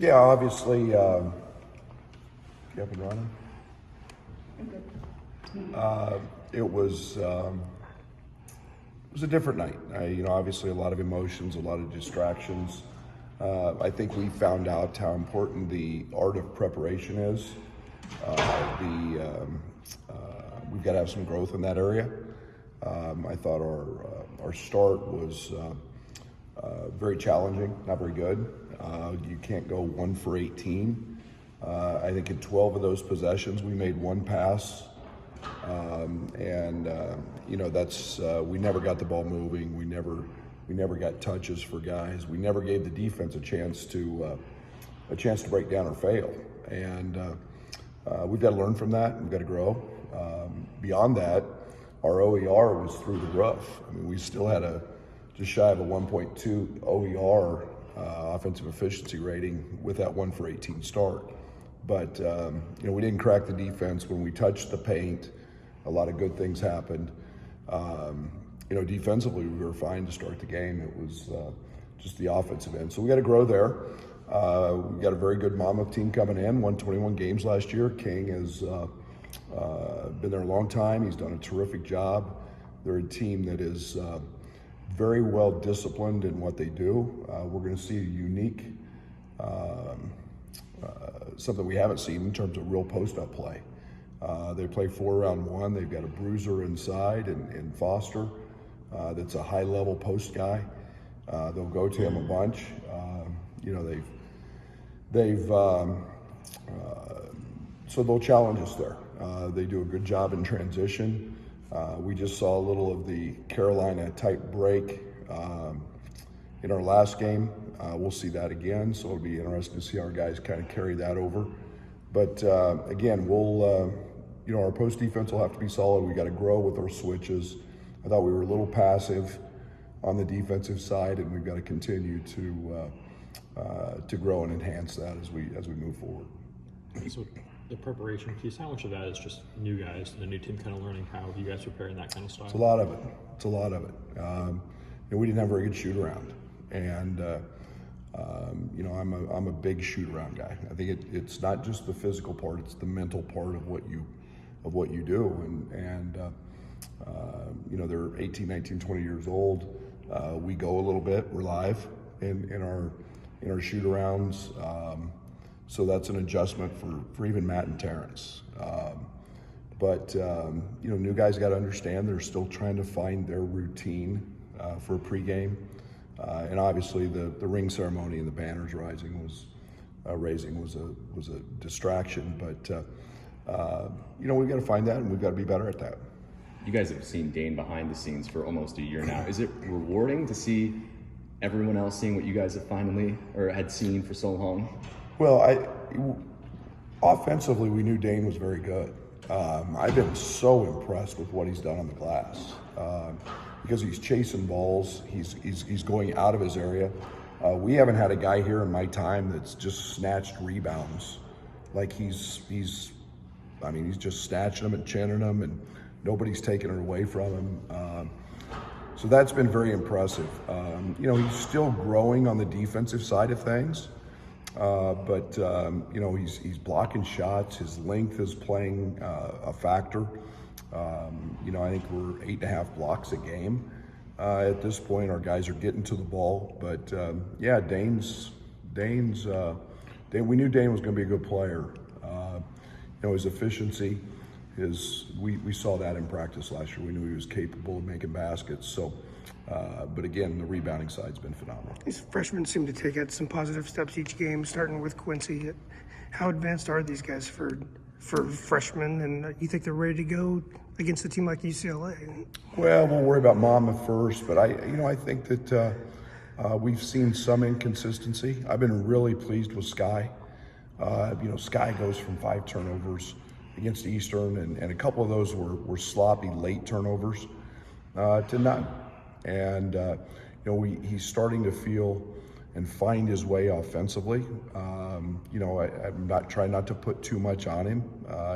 Yeah, obviously, you up and running? It was a different night. Obviously a lot of emotions, a lot of distractions. I think we found out how important the art of preparation is. We've got to have some growth in that area. I thought our start was very challenging, not very good. You can't go 1 for 18. I think in 12 of those possessions we made one pass, that's we never got the ball moving. We never got touches for guys. We never gave the defense a chance to break down or fail. And we've got to learn from that. We've got to grow. Beyond that, our OER was through the roof. I mean, we still had just shy of a 1.2 OER offensive efficiency rating with that 1 for 18 start. But we didn't crack the defense when we touched the paint. A lot of good things happened. Defensively we were fine to start the game. It was just the offensive end. So we got to grow there. We've got a very good Monmouth team coming in. Won 21 games last year. King has been there a long time. He's done a terrific job. They're a team that is very well disciplined in what they do. We're going to see a unique, something we haven't seen in terms of real post-up play. They play 4-around-1. They've got a bruiser inside in Foster that's a high-level post guy. They'll go to him a bunch. So they'll challenge us there. They do a good job in transition. We just saw a little of the Carolina type break in our last game. We'll see that again, so it'll be interesting to see our guys kind of carry that over. But again, our post defense will have to be solid. We got to grow with our switches. I thought we were a little passive on the defensive side, and we've got to continue to grow and enhance that as we move forward. So the preparation piece, how much of that is just new guys, the new team kind of learning how you guys prepare in that kind of style? It's a lot of it. We didn't have a very good shoot around, and I'm a big shoot around guy. I think it's not just the physical part; it's the mental part of what you do. And they're 18, 19, 20 years old. We go a little bit. We're live in our shoot arounds. So that's an adjustment for even Matt and Terrence. But new guys got to understand they're still trying to find their routine for a pregame. And obviously the ring ceremony and the banners raising was a distraction. But we've got to find that, and we've got to be better at that. You guys have seen Dane behind the scenes for almost a year now. Is it rewarding to see everyone else seeing what you guys have finally or had seen for so long? Well, offensively, we knew Dane was very good. I've been so impressed with what he's done on the glass because he's chasing balls. He's going out of his area. We haven't had a guy here in my time that's just snatched rebounds. Like he's just snatching them and chinning them, and nobody's taking it away from him. So that's been very impressive. He's still growing on the defensive side of things. But he's blocking shots. His length is playing a factor. I think we're 8.5 blocks a game at this point. Our guys are getting to the ball, but we knew Dane was going to be a good player. His efficiency, we saw that in practice last year. We knew he was capable of making baskets. So. But again, the rebounding side's been phenomenal. These freshmen seem to take some positive steps each game, starting with Quincy. How advanced are these guys for freshmen, and you think they're ready to go against a team like UCLA? Well, we'll worry about Monmouth first, but I think that we've seen some inconsistency. I've been really pleased with Sky. Sky goes from 5 turnovers against Eastern, and a couple of those were sloppy late turnovers to none. And he's starting to feel and find his way offensively. I'm not trying not to put too much on him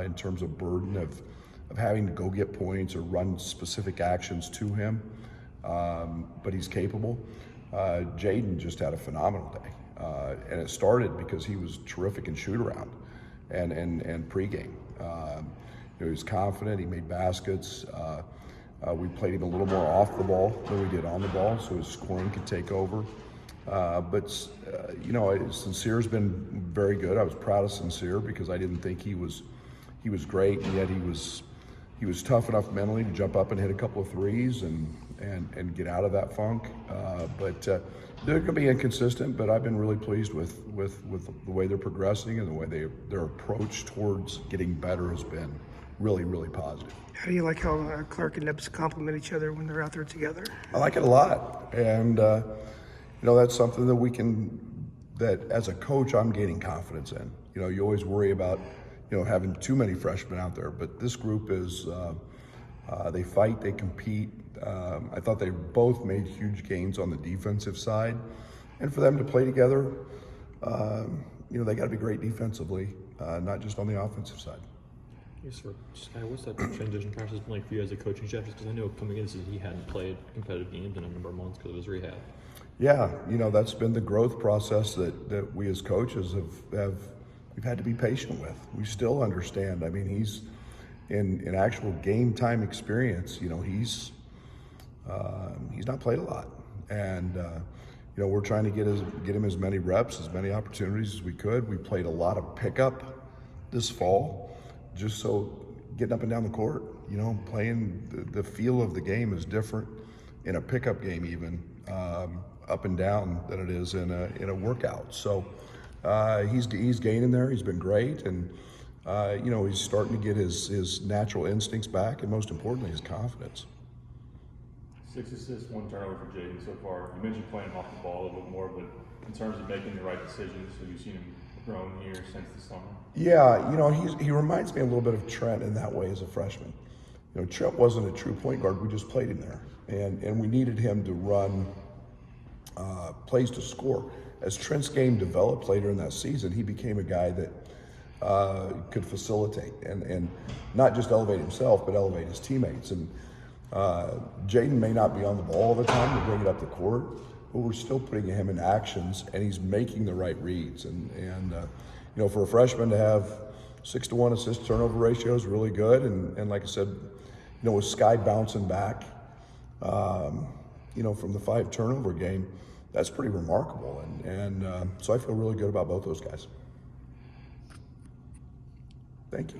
in terms of burden of having to go get points or run specific actions to him, but he's capable. Jaden just had a phenomenal day. and it started because he was terrific in shoot around and pregame. He was confident. He made baskets. We played him a little more off the ball than we did on the ball, so his scoring could take over. Sincere's been very good. I was proud of Sincere because I didn't think he was great, and yet he was tough enough mentally to jump up and hit a couple of threes and get out of that funk. They're going to be inconsistent, but I've been really pleased with the way they're progressing and the way their approach towards getting better has been really, really positive. How do you like how Clark and Nips complement each other when they're out there together? I like it a lot, and that's something that as a coach I'm gaining confidence in. You always worry about having too many freshmen out there, but this group is they fight, they compete. I thought they both made huge gains on the defensive side, and for them to play together, they got to be great defensively, not just on the offensive side. Yes, sir. Sky, what's that transition process been like for you as a coaching staff? Because I know coming in this season he hadn't played competitive games in a number of months because of his rehab. Yeah, that's been the growth process that we as coaches we've had to be patient with. We still understand. I mean, he's in actual game time experience. He's not played a lot, and we're trying to get him as many reps, as many opportunities as we could. We played a lot of pickup this fall. Just so getting up and down the court, playing the feel of the game is different in a pickup game even up and down than it is in a workout. So he's gaining there. He's been great, and he's starting to get his natural instincts back, and most importantly, his confidence. 6 assists, 1 turnover for Jaden so far. You mentioned playing off the ball a little bit more, but in terms of making the right decisions, have you seen him grown here since the summer? Yeah, he reminds me a little bit of Trent in that way as a freshman. Trent wasn't a true point guard. We just played him there, and we needed him to run plays to score. As Trent's game developed later in that season, he became a guy that could facilitate and not just elevate himself, but elevate his teammates. And Jaden may not be on the ball all the time to bring it up the court, but we're still putting him in actions, and he's making the right reads. And for a freshman to have 6-to-1 assist turnover ratio is really good. And like I said, with Sky bouncing back, from the 5 turnover game, that's pretty remarkable. And so I feel really good about both those guys. Thank you.